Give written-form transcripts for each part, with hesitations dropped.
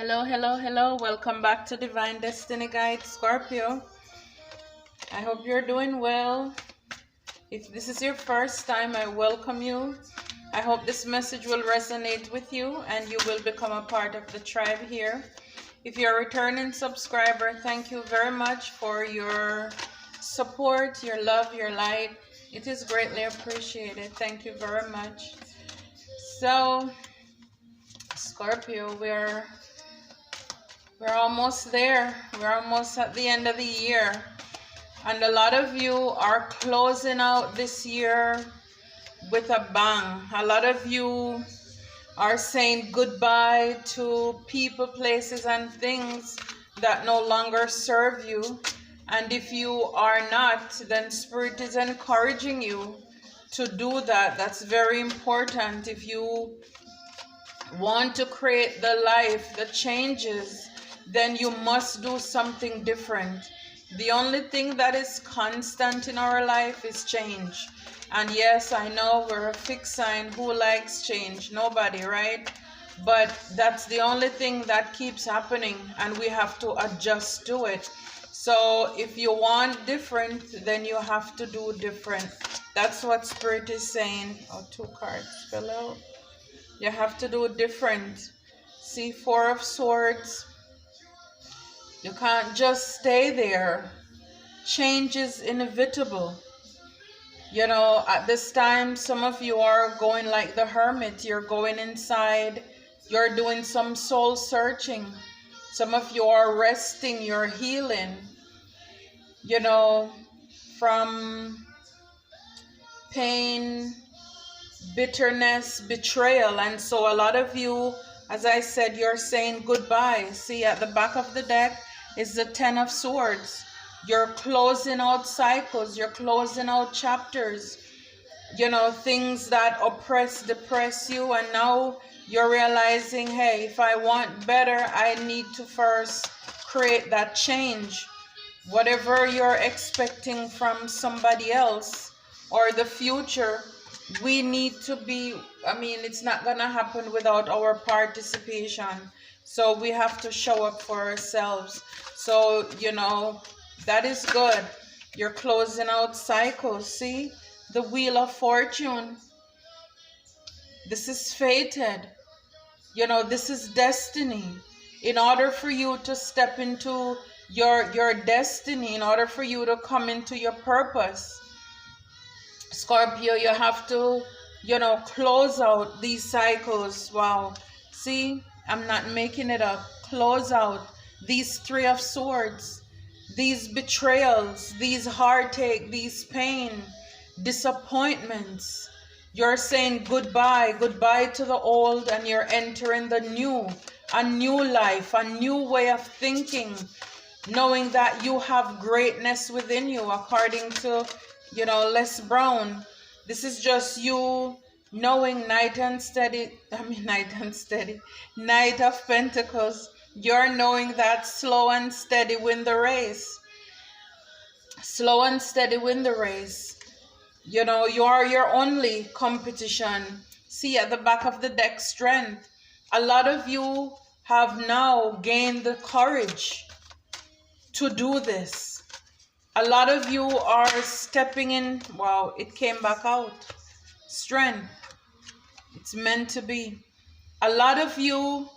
Hello, hello, hello. Welcome back to Divine Destiny Guide Scorpio. I hope you're doing well. If this is your first time, I welcome you. I hope this message will resonate with you and you will become a part of the tribe here. If you're a returning subscriber, thank you very much for your support, your love, your light. It is greatly appreciated. Thank you very much. So, Scorpio, we're almost there. We're almost at the end of the year. And a lot of you are closing out this year with a bang. A lot of you are saying goodbye to people, places, and things that no longer serve you. And if you are not, then Spirit is encouraging you to do that. That's very important. If you want to create the life, the changes, then you must do something different. The only thing that is constant in our life is change. And yes, I know we're a fixed sign. Who likes change? Nobody, right? But that's the only thing that keeps happening, and we have to adjust to it. So if you want different, then you have to do different. That's what Spirit is saying. Oh, 2 cards fell out. You have to do different. See, 4 of Swords. You can't just stay there. Change is inevitable. You know, at this time, some of you are going like the hermit. You're going inside. You're doing some soul searching. Some of you are resting. You're healing. You know, from pain, bitterness, betrayal. And so a lot of you, as I said, you're saying goodbye. See, at the back of the deck is the 10 of Swords. You're closing out cycles. You're closing out chapters. You know, things that oppress, depress you. And now you're realizing, hey, if I want better, I need to first create that change. Whatever you're expecting from somebody else or the future, we need to be, it's not going to happen without our participation. So we have to show up for ourselves. So, you know, that is good. You're closing out cycles. See, the Wheel of Fortune. This is fated. You know, this is destiny. In order for you to step into your destiny, in order for you to come into your purpose, Scorpio, you have to, you know, close out these cycles. Wow. See, I'm not making it up. Close out these 3 of Swords, these betrayals, these heartache, these pain, disappointments. You're saying goodbye, goodbye to the old, and you're entering the new, a new life, a new way of thinking, knowing that you have greatness within you, according to, you know, Les Brown. This is just you knowing Knight of Pentacles. You're knowing that slow and steady win the race. Slow and steady win the race. You know, you are your only competition. See, at the back of the deck, Strength. A lot of you have now gained the courage to do this. A lot of you are stepping in. Wow, it came back out. Strength. It's meant to be. A lot of you,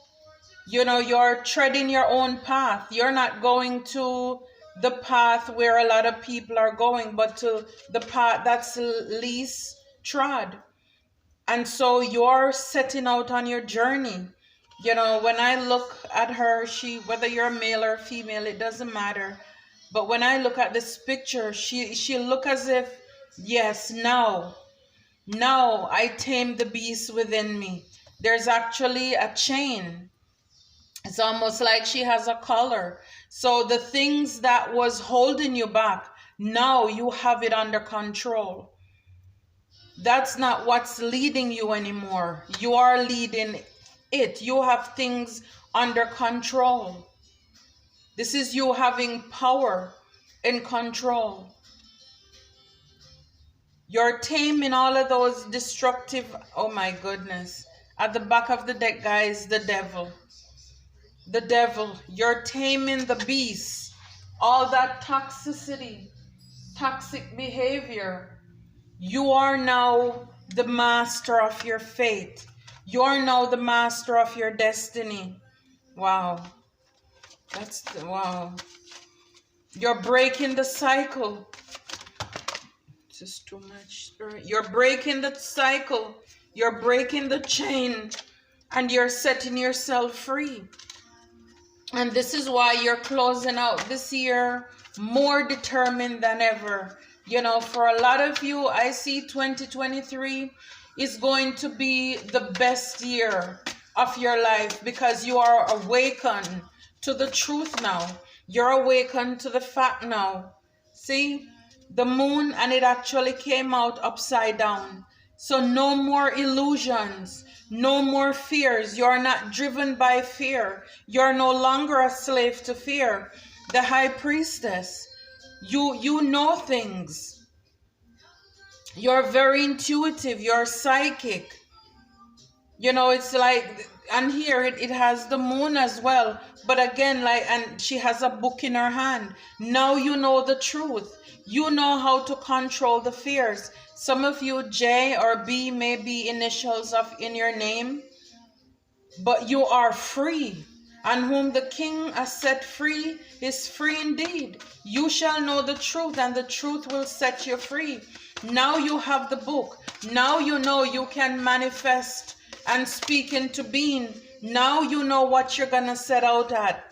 you know, you're treading your own path. You're not going to the path where a lot of people are going, but to the path that's least trod. And so you're setting out on your journey. You know, when I look at her, whether you're male or female, it doesn't matter. But when I look at this picture, she look as if, yes, now I tame the beast within me. There's actually a chain. It's almost like she has a collar. So the things that was holding you back, now you have it under control. That's not what's leading you anymore. You are leading it. You have things under control. This is you having power and control. You're taming all of those destructive, oh my goodness. At the back of the deck, guys, the devil. the devil. You're taming the beast. All that toxicity, toxic behavior. You are now the master of your fate. You're now the master of your destiny. Wow. Wow. You're breaking the cycle. This is too much, Spirit. You're breaking the cycle. You're breaking the chain. And you're setting yourself free. And this is why you're closing out this year more determined than ever. You know, for a lot of you, I see 2023 is going to be the best year of your life because you are awakened to the truth now. You're awakened to the fact now. See, the moon, and it actually came out upside down. So no more illusions, no more fears. You're not driven by fear. You're no longer a slave to fear. The high priestess, you know things. You're very intuitive. You're psychic. You know, it's like, and here it has the moon as well. But again, like, and she has a book in her hand. Now you know the truth. You know how to control the fears. Some of you, J or B may be initials in your name, but you are free. And whom the King has set free is free indeed. You shall know the truth, and the truth will set you free. Now you have the book. Now you know you can manifest and speak into being. Now you know what you're going to set out at.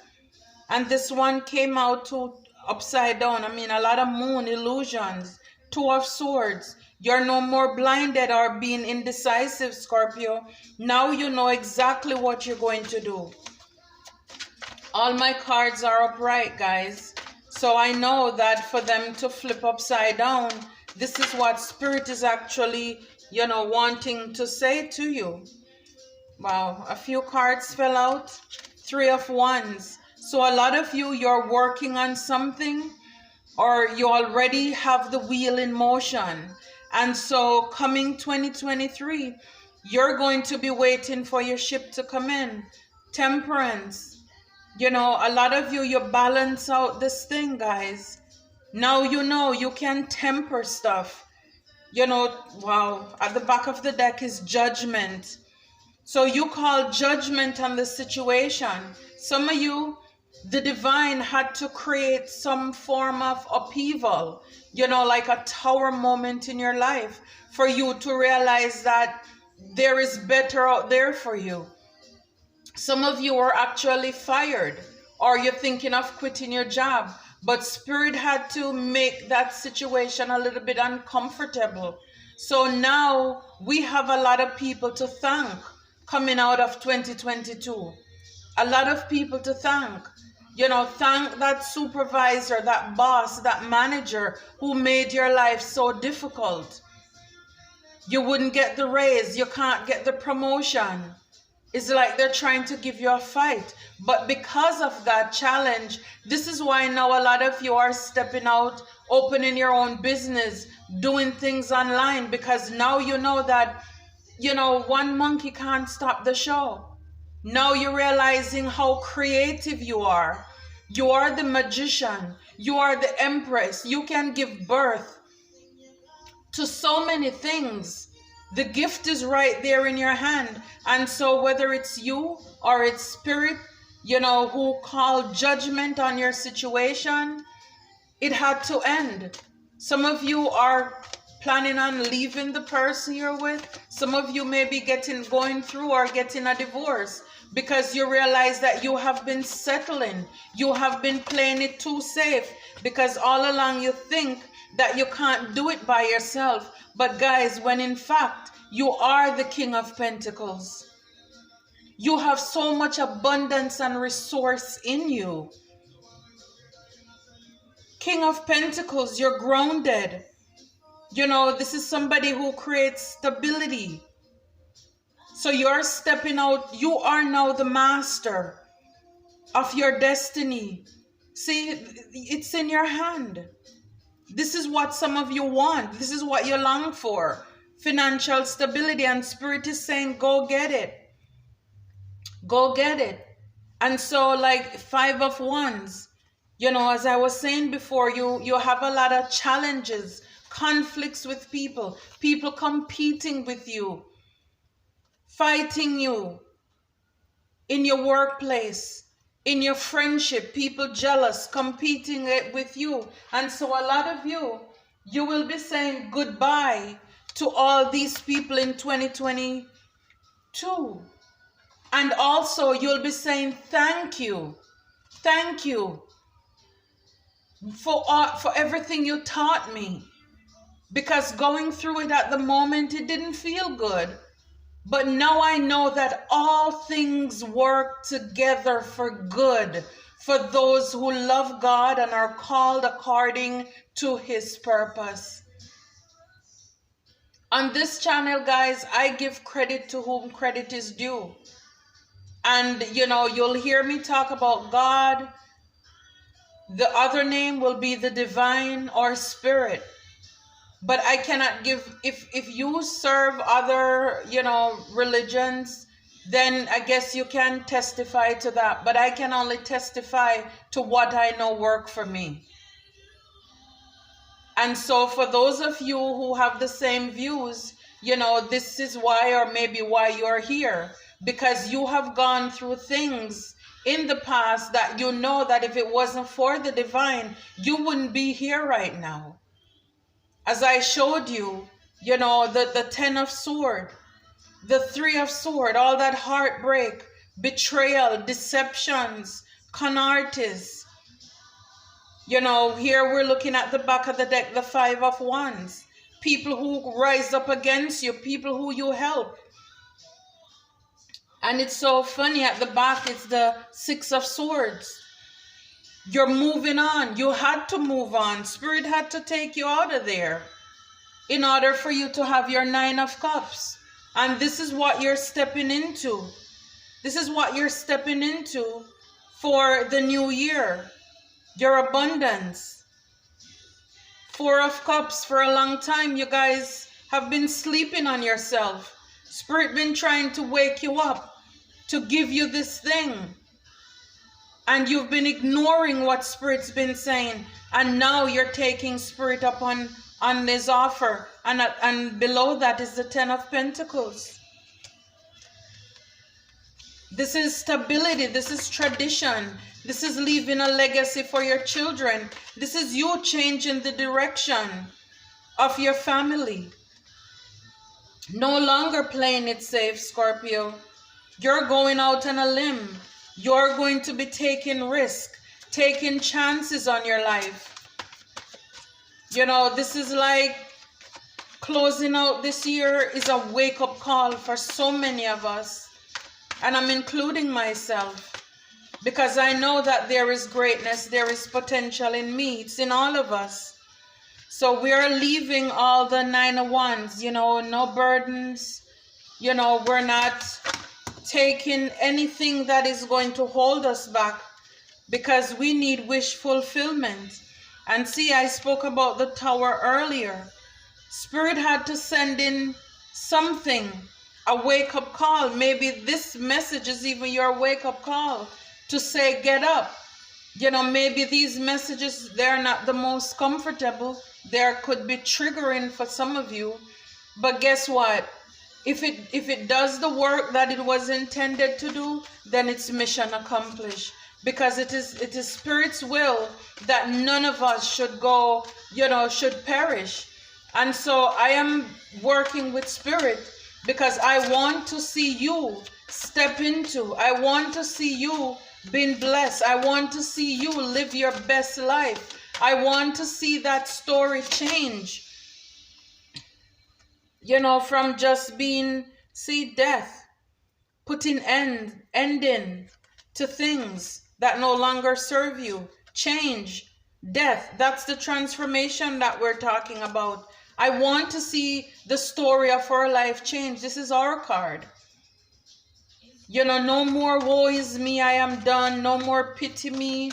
And this one came out to upside down. I mean, a lot of moon illusions. Two of Swords. You're no more blinded or being indecisive, Scorpio. Now you know exactly what you're going to do. All my cards are upright, guys. So I know that for them to flip upside down, this is what Spirit is actually, you know, wanting to say to you. Wow, a few cards fell out. 3 of Wands. So a lot of you, you're working on something, or you already have the wheel in motion. And so coming 2023, you're going to be waiting for your ship to come in. Temperance. You know, a lot of you, you balance out this thing, guys. Now you know you can temper stuff. You know, wow, at the back of the deck is Judgment. So you call judgment on the situation. Some of you, the divine had to create some form of upheaval, you know, like a tower moment in your life for you to realize that there is better out there for you. Some of you are actually fired, or you're thinking of quitting your job, but Spirit had to make that situation a little bit uncomfortable. So now we have a lot of people to thank coming out of 2022. A lot of people to thank. You know, thank that supervisor, that boss, that manager who made your life so difficult. You wouldn't get the raise. You can't get the promotion. It's like they're trying to give you a fight. But because of that challenge, this is why now a lot of you are stepping out, opening your own business, doing things online, because now you know that, you know, one monkey can't stop the show. Now you're realizing how creative you are. You are the magician. You are the empress. You can give birth to so many things. The gift is right there in your hand. And so whether it's you or it's Spirit, you know, who called judgment on your situation, it had to end. Some of you are planning on leaving the person you're with. Some of you may be going through or getting a divorce because you realize that you have been settling. You have been playing it too safe because all along you think that you can't do it by yourself. But guys, when in fact, you are the King of Pentacles. You have so much abundance and resource in you. King of Pentacles, you're grounded. You know, this is somebody who creates stability. So you're stepping out. You are now the master of your destiny. See, it's in your hand. This is what some of you want. This is what you long for. Financial stability. And Spirit is saying, go get it. Go get it. And so like Five of Wands, you know, as I was saying before, you have a lot of challenges, conflicts with people, people competing with you, fighting you in your workplace, in your friendship, people jealous, competing with you. And so a lot of you will be saying goodbye to all these people in 2022. And also you'll be saying thank you for everything you taught me, because going through it at the moment, it didn't feel good. But now I know that all things work together for good for those who love God and are called according to his purpose. On this channel, guys, I give credit to whom credit is due. And, you know, you'll hear me talk about God. The other name will be the divine or spirit. But I cannot give, if you serve other, you know, religions, then I guess you can testify to that. But I can only testify to what I know work for me. And so for those of you who have the same views, you know, this is why, or maybe why you're here. Because you have gone through things in the past that you know that if it wasn't for the divine, you wouldn't be here right now. As I showed you, you know, the 10 of sword, the 3 of sword, all that heartbreak, betrayal, deceptions, con artists. You know, here we're looking at the back of the deck, the 5 of wands. People who rise up against you, people who you help. And it's so funny, at the back, it's the 6 of swords. You're moving on. You had to move on. Spirit had to take you out of there in order for you to have your 9 of cups. And this is what you're stepping into. This is what you're stepping into for the new year. Your abundance. 4 of cups. For a long time, you guys have been sleeping on yourself. Spirit been trying to wake you up, to give you this thing. And you've been ignoring what Spirit's been saying. And now you're taking Spirit up on this offer. And below that is the 10 of Pentacles. This is stability. This is tradition. This is leaving a legacy for your children. This is you changing the direction of your family. No longer playing it safe, Scorpio. You're going out on a limb. You're going to be taking risk, taking chances on your life. You know, this is like closing out this year is a wake-up call for so many of us. And I'm including myself. Because I know that there is greatness, there is potential in me. It's in all of us. So we are leaving all the 9 of wands, you know, no burdens. You know, we're not taking anything that is going to hold us back, because we need wish fulfillment. And see, I spoke about the tower earlier. Spirit had to send in something, a wake-up call. Maybe this message is even your wake-up call to say, get up. You know, maybe these messages, they're not the most comfortable. There could be triggering for some of you. But guess what? If it does the work that it was intended to do, then it's mission accomplished. Because it is Spirit's will that none of us should go, you know, should perish. And so I am working with Spirit because I want to see you step into. I want to see you being blessed. I want to see you live your best life. I want to see that story change. You know, from just being, see, death, putting ending to things that no longer serve you. Change, death. That's the transformation that we're talking about. I want to see the story of our life change. This is our card. You know, no more woe is me, I am done. No more pity me.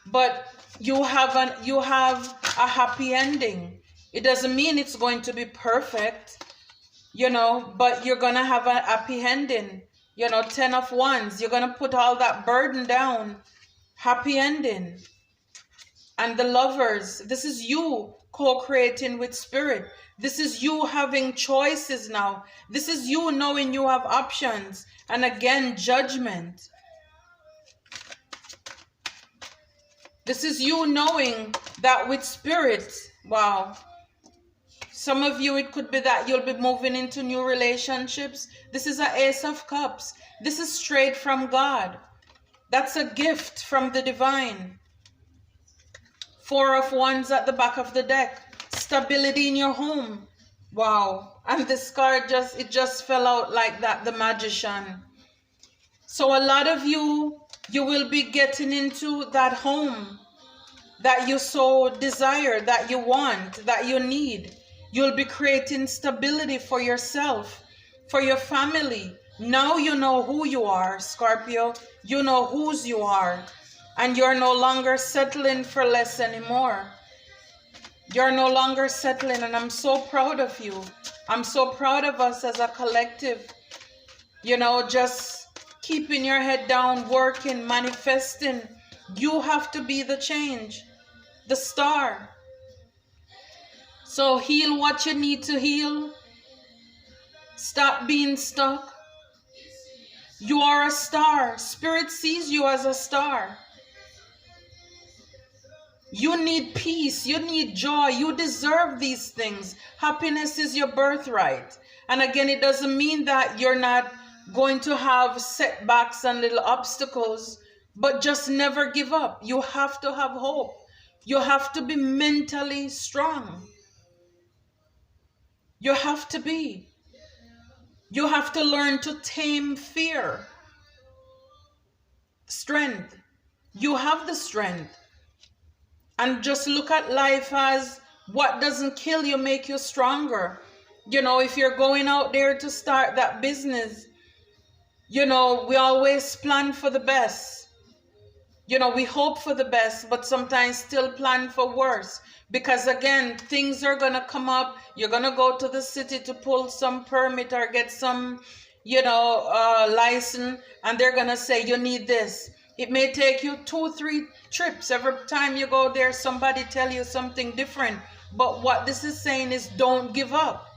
But you have a happy ending. It doesn't mean it's going to be perfect, you know, but you're going to have a happy ending. You know, 10 of Wands. You're going to put all that burden down. Happy ending. And the Lovers. This is you co-creating with Spirit. This is you having choices now. This is you knowing you have options. And again, Judgment. This is you knowing that with Spirit, wow. Some of you, it could be that you'll be moving into new relationships. This is an Ace of Cups. This is straight from God. That's a gift from the divine. 4 of Wands at the back of the deck. Stability in your home. Wow. And this card it just fell out like that, the Magician. So a lot of you will be getting into that home that you so desire, that you want, that you need. You'll be creating stability for yourself, for your family. Now you know who you are, Scorpio. You know whose you are. And you're no longer settling for less anymore. You're no longer settling, and I'm so proud of you. I'm so proud of us as a collective. You know, just keeping your head down, working, manifesting. You have to be the change, the star. So heal what you need to heal. Stop being stuck. You are a star. Spirit sees you as a star. You need peace. You need joy. You deserve these things. Happiness is your birthright. And again, it doesn't mean that you're not going to have setbacks and little obstacles, but just never give up. You have to have hope. You have to be mentally strong. You have to be. You have to learn to tame fear. Strength. You have the strength. And just look at life as what doesn't kill you make you stronger. You know, if you're going out there to start that business, you know, we always plan for the best. You know, we hope for the best, but sometimes still plan for worse. Because again, things are going to come up. You're going to go to the city to pull some permit or get some, you know, license. And they're going to say, you need this. It may take you 2-3 trips. Every time you go there, somebody tell you something different. But what this is saying is don't give up.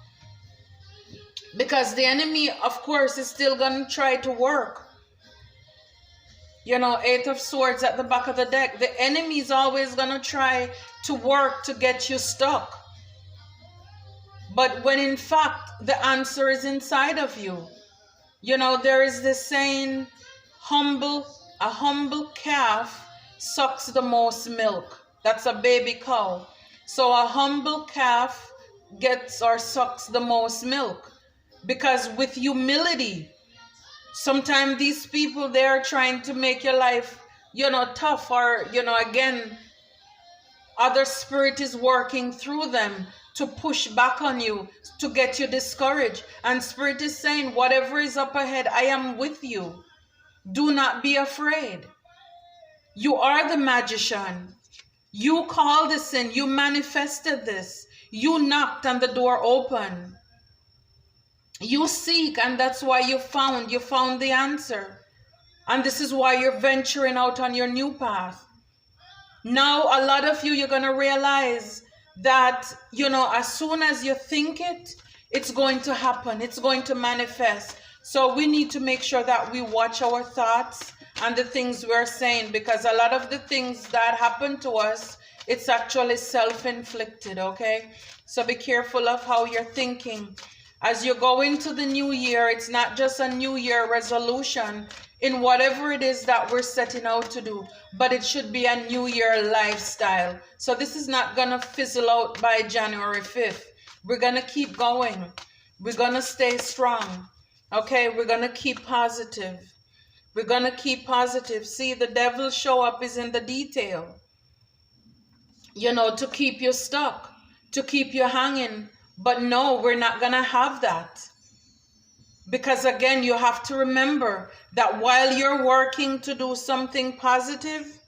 Because the enemy, of course, is still going to try to work. You know, 8 of Swords at the back of the deck. The enemy is always going to try to work to get you stuck. But when in fact, the answer is inside of you. You know, there is this saying, a humble calf sucks the most milk. That's a baby cow. So a humble calf gets or sucks the most milk. Because with humility, sometimes these people, they are trying to make your life, you know, tough, or, you know, again, other spirit is working through them to push back on you, to get you discouraged. And spirit is saying, whatever is up ahead, I am with you. Do not be afraid. You are the magician. You called this in. You manifested this. You knocked and the door opened. You seek, and that's why you found the answer. And this is why you're venturing out on your new path. Now, a lot of you, you're going to realize that, you know, as soon as you think it, it's going to happen. It's going to manifest. So we need to make sure that we watch our thoughts and the things we're saying, because a lot of the things that happen to us, it's actually self-inflicted, okay? So be careful of how you're thinking. As you go into the new year, it's not just a new year resolution in whatever it is that we're setting out to do, but it should be a new year lifestyle. So this is not going to fizzle out by January 5th. We're going to keep going. We're going to stay strong. Okay, we're going to keep positive. We're going to keep positive. See, the devil show up is in the detail. You know, to keep you stuck, to keep you hanging. But no, we're not going to have that. Because again, you have to remember that while you're working to do something positive,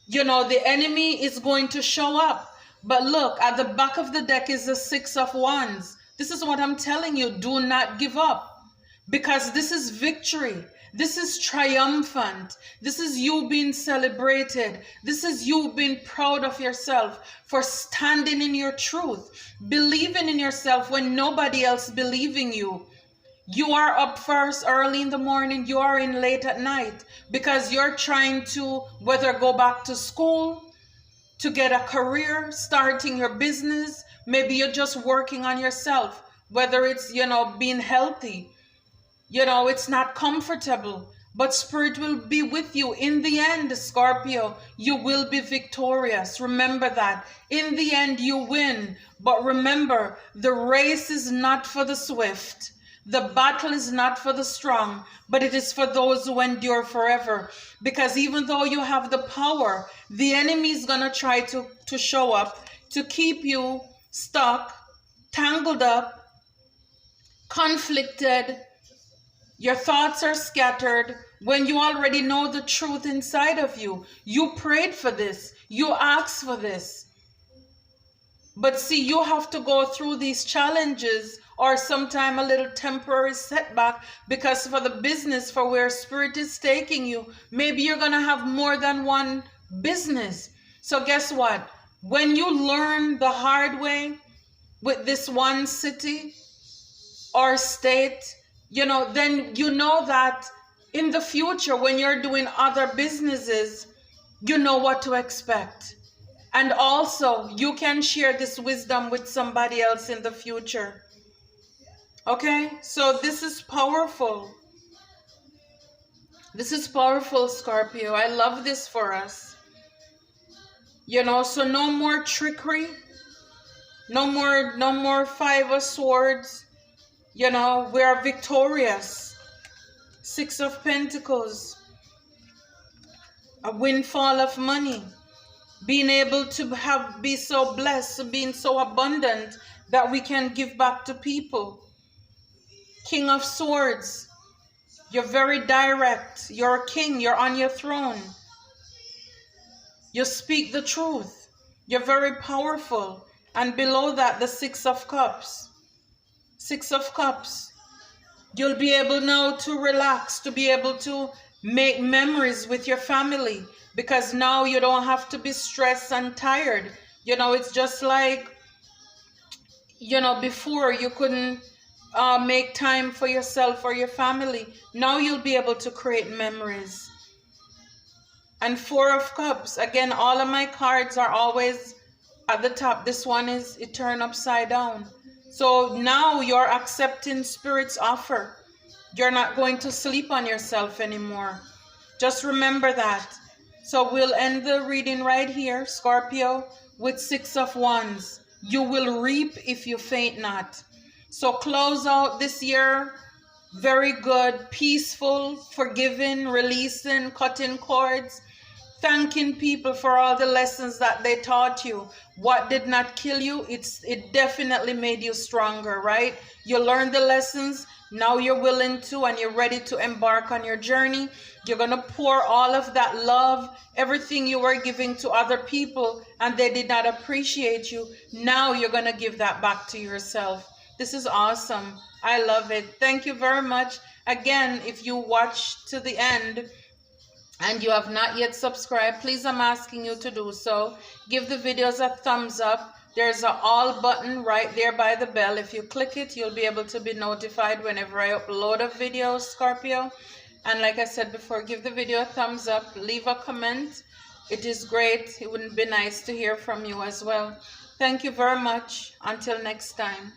you know, the enemy is going to show up. But look, at the back of the deck is the 6 of Wands. This is what I'm telling you. Do not give up. because this is victory. This is triumphant. This is you being celebrated. This is you being proud of yourself for standing in your truth, believing in yourself when nobody else believing you. You are up first early in the morning, you are in late at night because you're trying to whether go back to school, to get a career, starting your business. Maybe you're just working on yourself, whether it's, being healthy. It's not comfortable, but Spirit will be with you. In the end, Scorpio, you will be victorious. Remember that. In the end, you win. But remember, the race is not for the swift. The battle is not for the strong, but it is for those who endure forever. Because even though you have the power, the enemy is going to try to show up to keep you stuck, tangled up, conflicted. Your thoughts are scattered when you already know the truth inside of you. You prayed for this. You asked for this. But see, you have to go through these challenges or sometime a little temporary setback, because for the business, for where Spirit is taking you, maybe you're going to have more than one business. So guess what? When you learn the hard way with this one city or state, then you know that in the future, when you're doing other businesses, you know what to expect. And also, you can share this wisdom with somebody else in the future. Okay? So this is powerful. This is powerful, Scorpio. I love this for us. So no more trickery. No more Five of Swords. We are victorious. Six of Pentacles. A windfall of money. Being able to be so blessed, being so abundant that we can give back to people. King of Swords. You're very direct. You're a king. You're on your throne. You speak the truth. You're very powerful. And below that, the Six of Cups. Six of Cups. You'll be able now to relax, to be able to make memories with your family, because now you don't have to be stressed and tired. It's just like, before you couldn't make time for yourself or your family. Now you'll be able to create memories. And Four of Cups. Again, all of my cards are always at the top. This one is it turned upside down. So now you're accepting Spirit's offer. You're not going to sleep on yourself anymore. Just remember that. So we'll end the reading right here, Scorpio, with Six of Wands. You will reap if you faint not. So close out this year very good, peaceful, forgiving, releasing, cutting cords, thanking people for all the lessons that they taught you. What did not kill you, it definitely made you stronger, right? You learned the lessons. Now you're willing to, and you're ready to embark on your journey. You're going to pour all of that love, everything you were giving to other people, and they did not appreciate you. Now you're going to give that back to yourself. This is awesome. I love it. Thank you very much. Again, if you watch to the end and you have not yet subscribed, please, I'm asking you to do so. Give the videos a thumbs up. There's an all button right there by the bell. If you click it, you'll be able to be notified whenever I upload a video, Scorpio. And like I said before, give the video a thumbs up. Leave a comment. It is great. It wouldn't be nice to hear from you as well. Thank you very much. Until next time.